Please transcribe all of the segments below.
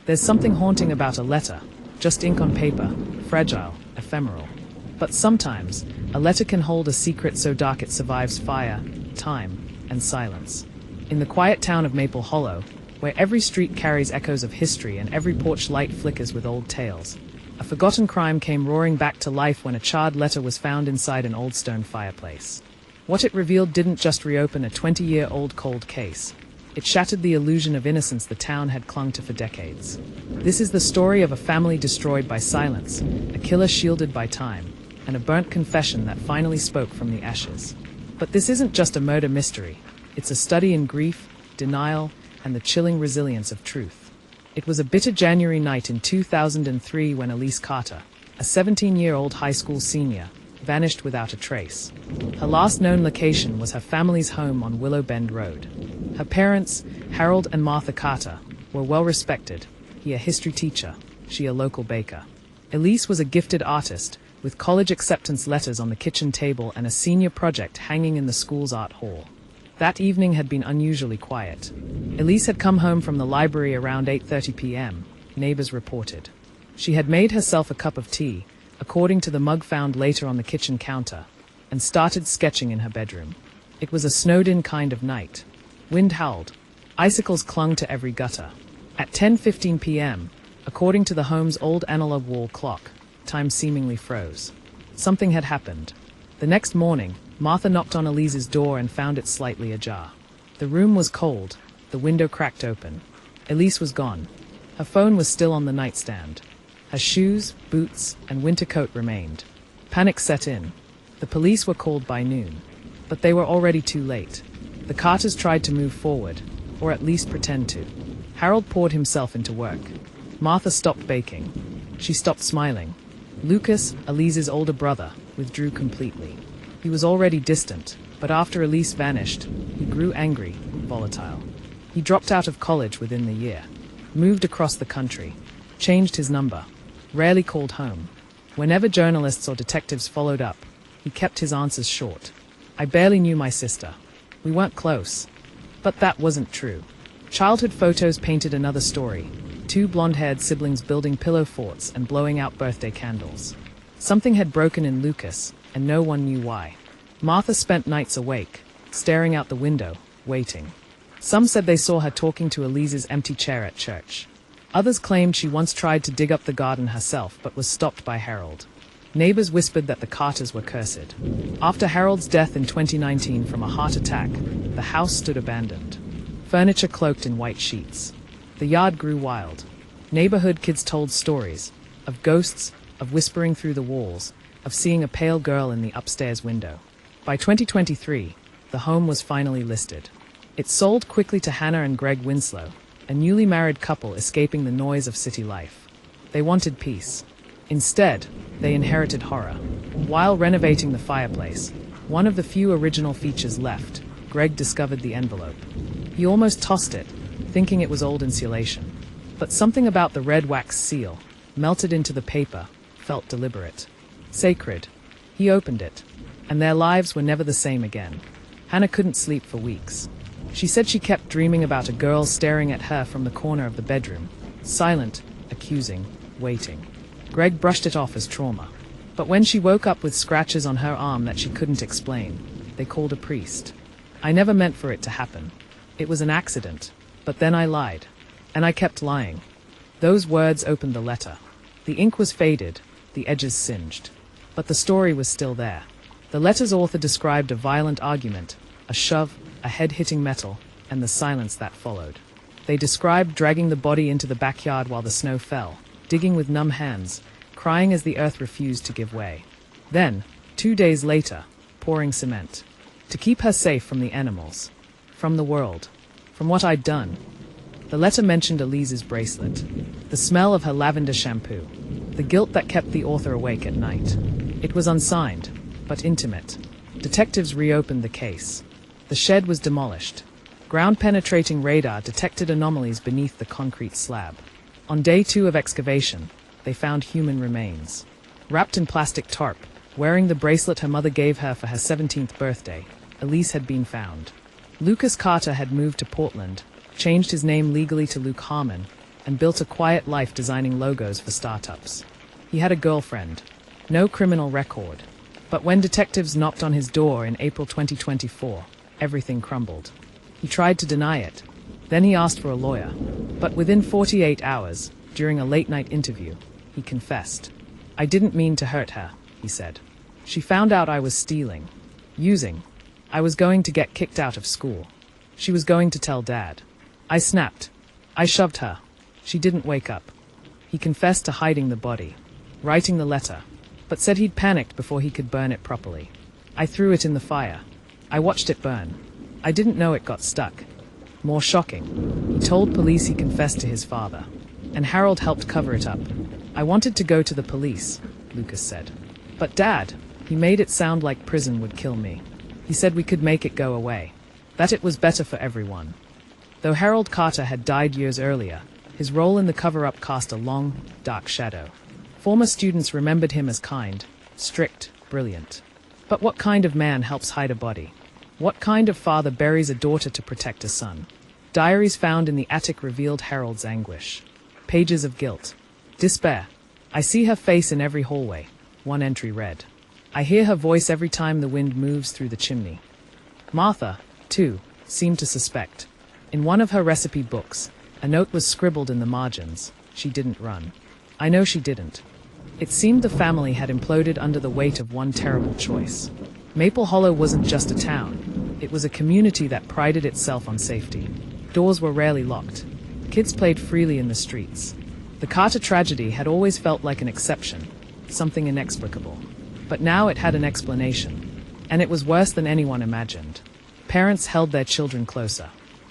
There's something haunting about a letter, just ink on paper, fragile, ephemeral. But sometimes, a letter can hold a secret so dark it survives fire, time, and silence. In the quiet town of Maple Hollow, where every street carries echoes of history and every porch light flickers with old tales, a forgotten crime came roaring back to life when a charred letter was found inside an old stone fireplace. What it revealed didn't just reopen a 20-year-old cold case. It shattered the illusion of innocence the town had clung to for decades. This is the story of a family destroyed by silence, a killer shielded by time, and a burnt confession that finally spoke from the ashes. But this isn't just a murder mystery. It's a study in grief, denial, and the chilling resilience of truth. It was a bitter January night in 2003 when Elise Carter, a 17-year-old high school senior, vanished without a trace. Her last known location was her family's home on Willow Bend Road. Her parents, Harold and Martha Carter, were well respected, he a history teacher, she a local baker. Elise was a gifted artist, with college acceptance letters on the kitchen table and a senior project hanging in the school's art hall. That evening had been unusually quiet. Elise had come home from the library around 8:30 p.m., neighbors reported. She had made herself a cup of tea, according to the mug found later on the kitchen counter, and started sketching in her bedroom. It was a snowed-in kind of night. Wind howled. Icicles clung to every gutter. At 10:15 p.m., according to the home's old analog wall clock, time seemingly froze. Something had happened. The next morning, Martha knocked on Elise's door and found it slightly ajar. The room was cold, the window cracked open. Elise was gone. Her phone was still on the nightstand. Her shoes, boots, and winter coat remained. Panic set in. The police were called by noon. But they were already too late. The Carters tried to move forward, or at least pretend to. Harold poured himself into work. Martha stopped baking. She stopped smiling. Lucas, Elise's older brother, withdrew completely. He was already distant, but after Elise vanished, he grew angry, volatile. He dropped out of college within the year, moved across the country, changed his number, rarely called home. Whenever journalists or detectives followed up, he kept his answers short. I barely knew my sister. We weren't close. But that wasn't true. Childhood photos painted another story. Two blonde-haired siblings building pillow forts and blowing out birthday candles. Something had broken in Lucas, and no one knew why. Martha spent nights awake, staring out the window, waiting. Some said they saw her talking to Elise's empty chair at church. Others claimed she once tried to dig up the garden herself but was stopped by Harold. Neighbors whispered that the Carters were cursed. After Harold's death in 2019 from a heart attack, the house stood abandoned. Furniture cloaked in white sheets. The yard grew wild. Neighborhood kids told stories of ghosts, of whispering through the walls, of seeing a pale girl in the upstairs window. By 2023, the home was finally listed. It sold quickly to Hannah and Greg Winslow, a newly married couple escaping the noise of city life. They wanted peace. Instead, they inherited horror. While renovating the fireplace, one of the few original features left, Greg discovered the envelope. He almost tossed it, thinking it was old insulation. But something about the red wax seal, melted into the paper, felt deliberate. Sacred. He opened it, and their lives were never the same again. Hannah couldn't sleep for weeks. She said she kept dreaming about a girl staring at her from the corner of the bedroom, silent, accusing, waiting. Greg brushed it off as trauma. But when she woke up with scratches on her arm that she couldn't explain, they called a priest. I never meant for it to happen. It was an accident. But then I lied. And I kept lying. Those words opened the letter. The ink was faded, the edges singed. But the story was still there. The letter's author described a violent argument, a shove, a head hitting metal, and the silence that followed. They described dragging the body into the backyard while the snow fell, digging with numb hands, crying as the earth refused to give way. Then, 2 days later, pouring cement. To keep her safe from the animals, from the world, from what I'd done. The letter mentioned Elise's bracelet, the smell of her lavender shampoo, the guilt that kept the author awake at night. It was unsigned, but intimate. Detectives reopened the case. The shed was demolished. Ground-penetrating radar detected anomalies beneath the concrete slab. On day 2 of excavation, they found human remains. Wrapped in plastic tarp, wearing the bracelet her mother gave her for her 17th birthday, Elise had been found. Lucas Carter had moved to Portland, changed his name legally to Luke Harmon, and built a quiet life designing logos for startups. He had a girlfriend, no criminal record. But when detectives knocked on his door in April 2024, everything crumbled. He tried to deny it. Then he asked for a lawyer. But within 48 hours, during a late-night interview, he confessed. "I didn't mean to hurt her," he said. "She found out I was stealing. Using. I was going to get kicked out of school. She was going to tell Dad. I snapped. I shoved her. She didn't wake up." He confessed to hiding the body, writing the letter, but said he'd panicked before he could burn it properly. "I threw it in the fire. I watched it burn. I didn't know it got stuck." More shocking, he told police he confessed to his father, and Harold helped cover it up. "I wanted to go to the police," Lucas said. "But Dad, he made it sound like prison would kill me. He said we could make it go away, that it was better for everyone." Though Harold Carter had died years earlier, his role in the cover-up cast a long, dark shadow. Former students remembered him as kind, strict, brilliant. But what kind of man helps hide a body? What kind of father buries a daughter to protect a son? Diaries found in the attic revealed Harold's anguish. Pages of guilt. Despair. "I see her face in every hallway," one entry read. "I hear her voice every time the wind moves through the chimney." Martha, too, seemed to suspect. In one of her recipe books, a note was scribbled in the margins. "She didn't run. I know she didn't." It seemed the family had imploded under the weight of one terrible choice. Maple Hollow wasn't just a town. It was a community that prided itself on safety. Doors were rarely locked. Kids played freely in the streets. The Carter tragedy had always felt like an exception, something inexplicable. But now it had an explanation. And it was worse than anyone imagined. Parents held their children closer.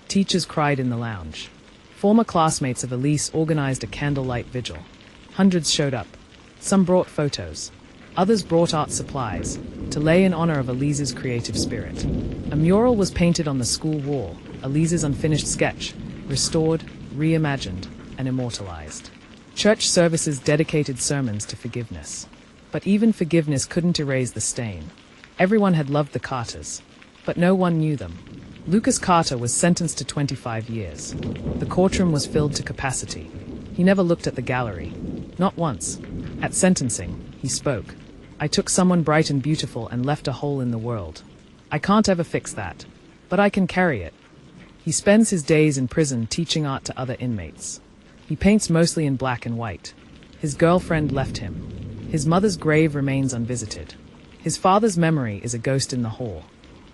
Teachers cried in the lounge. Former classmates of Elise organized a candlelight vigil. Hundreds showed up. Some brought photos. Others brought art supplies, to lay in honor of Elise's creative spirit. A mural was painted on the school wall, Elise's unfinished sketch, restored, reimagined, and immortalized. Church services dedicated sermons to forgiveness. But even forgiveness couldn't erase the stain. Everyone had loved the Carters, but no one knew them. Lucas Carter was sentenced to 25 years. The courtroom was filled to capacity. He never looked at the gallery. Not once. At sentencing, he spoke. "I took someone bright and beautiful and left a hole in the world. I can't ever fix that, but I can carry it." He spends his days in prison teaching art to other inmates. He paints mostly in black and white. His girlfriend left him. His mother's grave remains unvisited. His father's memory is a ghost in the hall.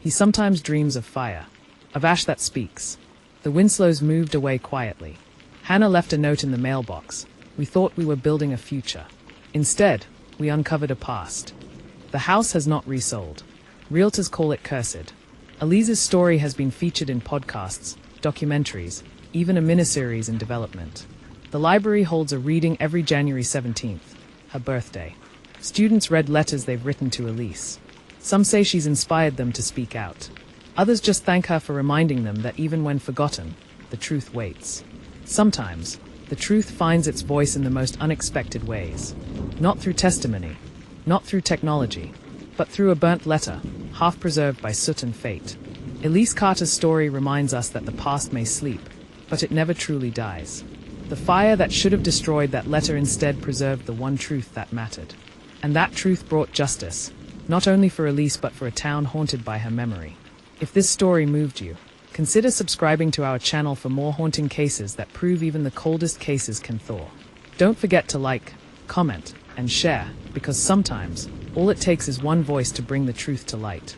He sometimes dreams of fire, of ash that speaks. The Winslows moved away quietly. Hannah left a note in the mailbox. "We thought we were building a future. Instead, we uncovered a past." The house has not resold. Realtors call it cursed. Elise's story has been featured in podcasts, documentaries, even a miniseries in development. The library holds a reading every January 17th, her birthday. Students read letters they've written to Elise. Some say she's inspired them to speak out. Others just thank her for reminding them that even when forgotten, the truth waits. Sometimes, the truth finds its voice in the most unexpected ways. Not through testimony, not through technology, but through a burnt letter, half preserved by soot and fate. Elise Carter's story reminds us that the past may sleep, but it never truly dies. The fire that should have destroyed that letter instead preserved the one truth that mattered. And that truth brought justice, not only for Elise but for a town haunted by her memory. If this story moved you, consider subscribing to our channel for more haunting cases that prove even the coldest cases can thaw. Don't forget to like, comment, and share, because sometimes, all it takes is one voice to bring the truth to light.